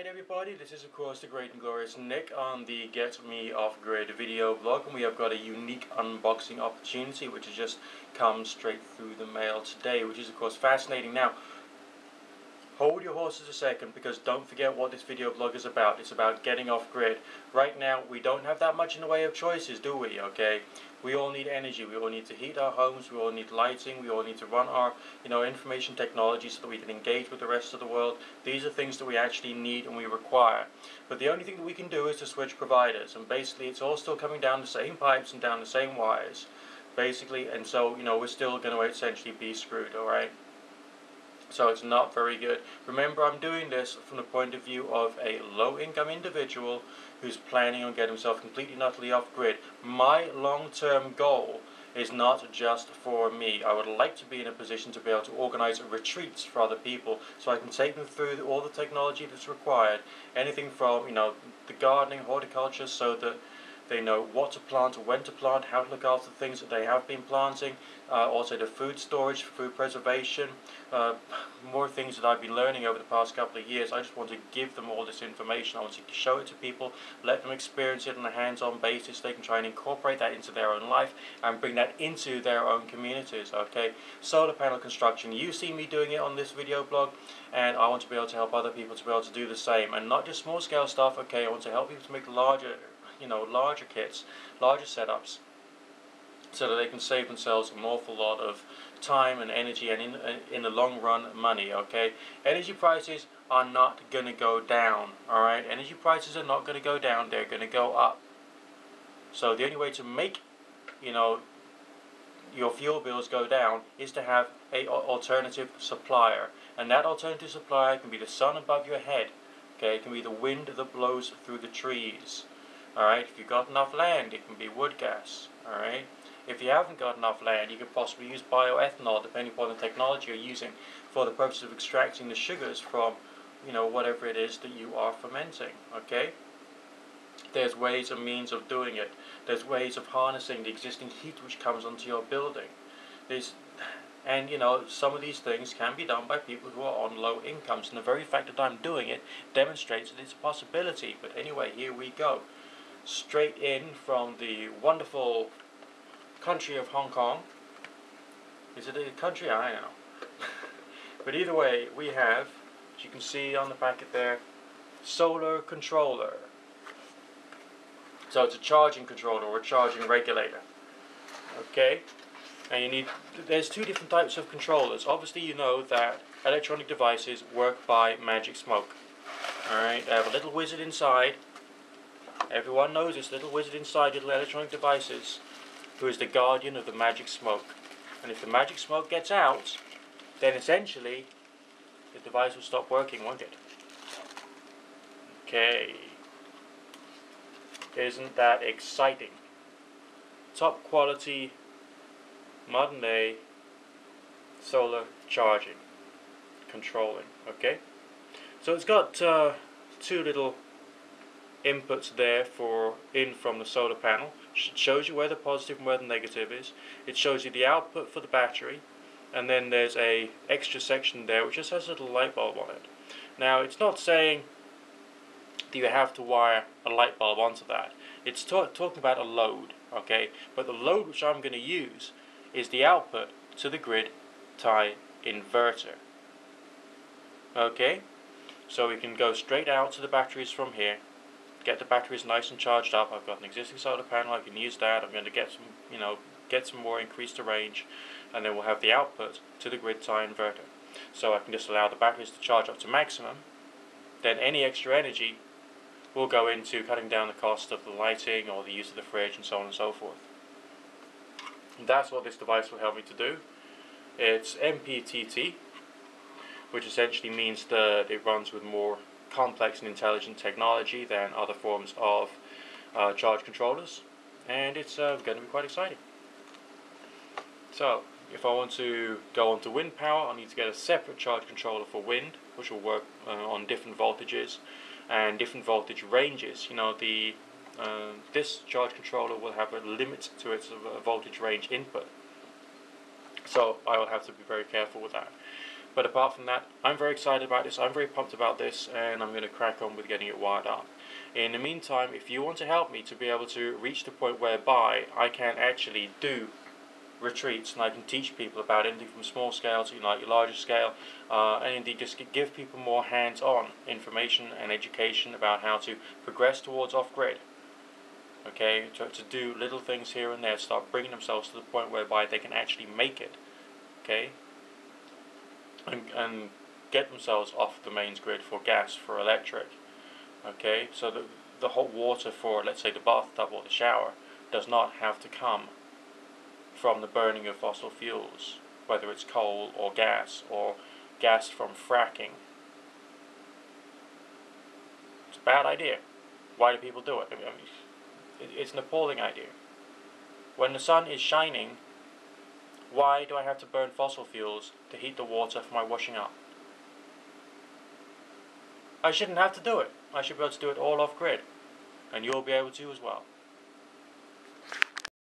Alright everybody, this is of course the great and glorious Nick on the Get Me Off Grid video blog, and we have got a unique unboxing opportunity which has just come straight through the mail today, which is of course fascinating. Now, hold your horses a second, because don't forget what this video blog is about. It's about getting off grid. Right now we don't have that much in the way of choices, do we? Okay, we all need energy, we all need to heat our homes, we all need lighting, we all need to run our information technology so that we can engage with the rest of the world. These are things that we actually need and we require. But the only thing that we can do is to switch providers, and basically it's all still coming down the same pipes and down the same wires, basically, and so we're still going to essentially be screwed, alright? So it's not very good. Remember, I'm doing this from the point of view of a low-income individual who's planning on getting himself completely and utterly off-grid. My long-term goal is not just for me. I would like to be in a position to be able to organize retreats for other people, so I can take them through all the technology that's required. Anything from, the gardening, horticulture, so that they know what to plant, when to plant, how to look after the things that they have been planting. Also the food storage, food preservation, more things that I've been learning over the past couple of years. I just want to give them all this information. I want to show it to people, let them experience it on a hands-on basis. They can try and incorporate that into their own life and bring that into their own communities. Okay, solar panel construction. You see me doing it on this video blog, and I want to be able to help other people to be able to do the same, and not just small scale stuff. Okay, I want to help people to make larger kits, larger setups, so that they can save themselves an awful lot of time and energy, and in the long run, money. Okay, energy prices are not going to go down. All right, energy prices are not going to go down; they're going to go up. So the only way to make, your fuel bills go down is to have a alternative supplier, and that alternative supplier can be the sun above your head. Okay, it can be the wind that blows through the trees. Alright, if you've got enough land, it can be wood gas. Alright, if you haven't got enough land, you could possibly use bioethanol, depending upon the technology you're using, for the purpose of extracting the sugars from, whatever it is that you are fermenting. Okay, there's ways and means of doing it. There's ways of harnessing the existing heat which comes onto your building. Some of these things can be done by people who are on low incomes, and the very fact that I'm doing it demonstrates that it's a possibility. But anyway, here we go. Straight in from the wonderful country of Hong Kong. Is it a country? I don't know. But either way, we have, as you can see on the packet there, solar controller. So it's a charging controller or a charging regulator. Okay, and there's two different types of controllers. Obviously, you know that electronic devices work by magic smoke. Alright, they have a little wizard inside. Everyone knows this little wizard inside little electronic devices, who is the guardian of the magic smoke. And if the magic smoke gets out, then essentially the device will stop working, won't it? Okay. Isn't that exciting? Top quality, modern day solar charging, controlling. Okay. So it's got two little inputs there from the solar panel. It shows you where the positive and where the negative is. It shows you the output for the battery, and then there's a extra section there which just has a little light bulb on it. Now, it's not saying that you have to wire a light bulb onto that. It's talking about a load, okay? But the load which I'm going to use is the output to the grid tie inverter. Okay? So we can go straight out to the batteries from here. Get the batteries nice and charged up. I've got an existing solar panel, I can use that. I'm going to get some more, increase the range, and then we'll have the output to the grid tie inverter. So I can just allow the batteries to charge up to maximum. Then any extra energy will go into cutting down the cost of the lighting or the use of the fridge and so on and so forth. And that's what this device will help me to do. It's MPPT, which essentially means that it runs with more complex and intelligent technology than other forms of charge controllers, and it's going to be quite exciting. So if I want to go on to wind power, I need to get a separate charge controller for wind, which will work on different voltages and different voltage ranges. This charge controller will have a limit to its voltage range input, so I will have to be very careful with that. But apart from that, I'm very excited about this, I'm very pumped about this, and I'm going to crack on with getting it wired up. In the meantime, if you want to help me to be able to reach the point whereby I can actually do retreats and I can teach people about anything from small scale to larger scale, and indeed just give people more hands-on information and education about how to progress towards off-grid. Okay, to do little things here and there, start bringing themselves to the point whereby they can actually make it. Okay, and get themselves off the mains grid for gas, for electric. Okay, so the hot water for, let's say, the bathtub or the shower does not have to come from the burning of fossil fuels, whether it's coal or gas from fracking. It's a bad idea. Why do people do it? I mean, it's an appalling idea. When the sun is shining, why do I have to burn fossil fuels to heat the water for my washing up? I shouldn't have to do it. I should be able to do it all off-grid, and you'll be able to as well.